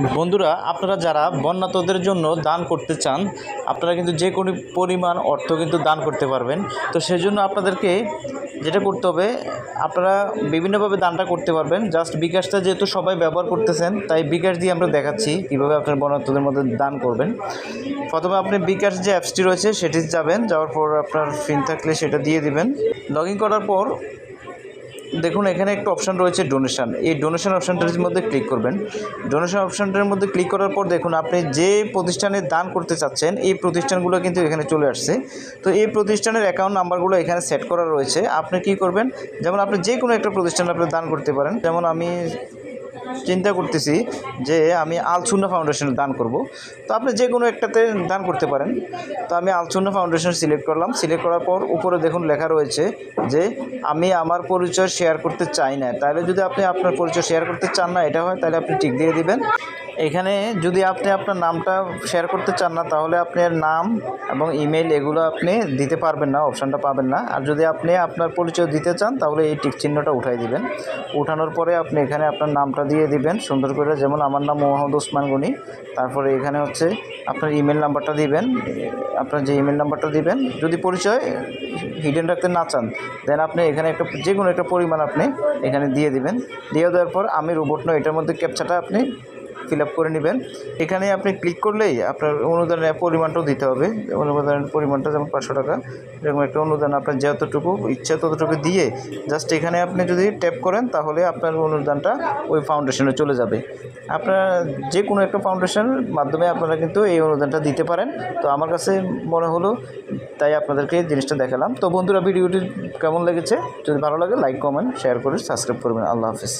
বন্ধুরা, আপনারা যারা বন্যাতদের জন্য দান করতে চান, আপনারা কিন্তু যে কোনো পরিমাণ অর্থ কিন্তু দান করতে পারবেন। তো সেজন্য আপনাদেরকে যেটা করতে হবে, আপনারা বিভিন্নভাবে দানটা করতে পারবেন। জাস্ট বিকাশটা যেহেতু সবাই ব্যবহার করতেছেন, তাই বিকাশ দিয়ে আমরা দেখাচ্ছি কীভাবে আপনার বন্যাতদের মধ্যে দান করবেন। প্রথমে আপনি বিকাশ যে অ্যাপসটি রয়েছে সেটি যাবেন, যাওয়ার পর আপনার পিন থাকলে সেটা দিয়ে দিবেন। লগ ইন করার পর দেখুন এখানে একটা অপশান রয়েছে ডোনেশন। এই ডোনেশন অপশানটার মধ্যে ক্লিক করবেন। ডোনেশন অপশানটার মধ্যে ক্লিক করার পর দেখুন আপনি যে প্রতিষ্ঠানে দান করতে চাচ্ছেন এই প্রতিষ্ঠানগুলো কিন্তু এখানে চলে আসছে। তো এই প্রতিষ্ঠানের অ্যাকাউন্ট নাম্বারগুলো এখানে সেট করা রয়েছে। আপনি কি করবেন, যেমন আপনি যে কোনো একটা প্রতিষ্ঠানে আপনি দান করতে পারেন। যেমন আমি চিন্তা করতেছি যে আমি আল সুন্নাহ ফাউন্ডেশনে দান করব। তো আপনি যে কোনো একটাতে দান করতে পারেন। তো আমি আল সুন্নাহ ফাউন্ডেশন সিলেক্ট করলাম। সিলেক্ট করার পর উপরে দেখুন লেখা রয়েছে যে আমি আমার পরিচয় শেয়ার করতে চাই না। তাহলে যদি আপনি আপনার পরিচয় শেয়ার করতে চান না এটা হয়, তাহলে আপনি টিক দিয়ে দিবেন। এখানে যদি আপনি আপনার নামটা শেয়ার করতে চান না, তাহলে আপনার নাম এবং ইমেল এগুলো আপনি দিতে পারবেন না, অপশানটা পাবেন না। আর যদি আপনি আপনার পরিচয় দিতে চান তাহলে এই টিক চিহ্নটা উঠাই দিবেন। উঠানোর পরে আপনি এখানে আপনার নামটা দিয়ে দিবেন সুন্দর করে, যেমন আমার নাম মোহাম্মদ ওসমান গনি। তারপরে এখানে হচ্ছে আপনার ইমেল নাম্বারটা দিবেন। আপনার যে ইমেল নাম্বারটা দিবেন, যদি পরিচয় হিডেন রাখতে না চান দেন আপনি এখানে একটা যে কোনো একটা পরিমাণ আপনি এখানে দিয়ে দিবেন। দিয়ে দেওয়ার পর আমি রোবট নয় এটার মধ্যে ক্যাপচাটা আপনি ফিল আপ করে নেবেন। এখানে আপনি ক্লিক করলেই আপনার অনুদানের পরিমাণটাও দিতে হবে। অনুদানের পরিমাণটা যেমন 500 টাকা, এরকম একটা অনুদান আপনার যতটুকু ইচ্ছা ততটুকু দিয়ে জাস্ট এখানে আপনি যদি ট্যাপ করেন তাহলে আপনার অনুদানটা ওই ফাউন্ডেশনে চলে যাবে। আপনারা যে কোনো একটা ফাউন্ডেশনের মাধ্যমে আপনারা কিন্তু এই অনুদানটা দিতে পারেন। তো আমার কাছে মনে হলো তাই আপনাদেরকে জিনিসটা দেখালাম। তো বন্ধুরা, ভিডিওটি কেমন লেগেছে? যদি ভালো লাগে লাইক, কমেন্ট, শেয়ার করে সাবস্ক্রাইব করবেন। আল্লাহ হাফেজ।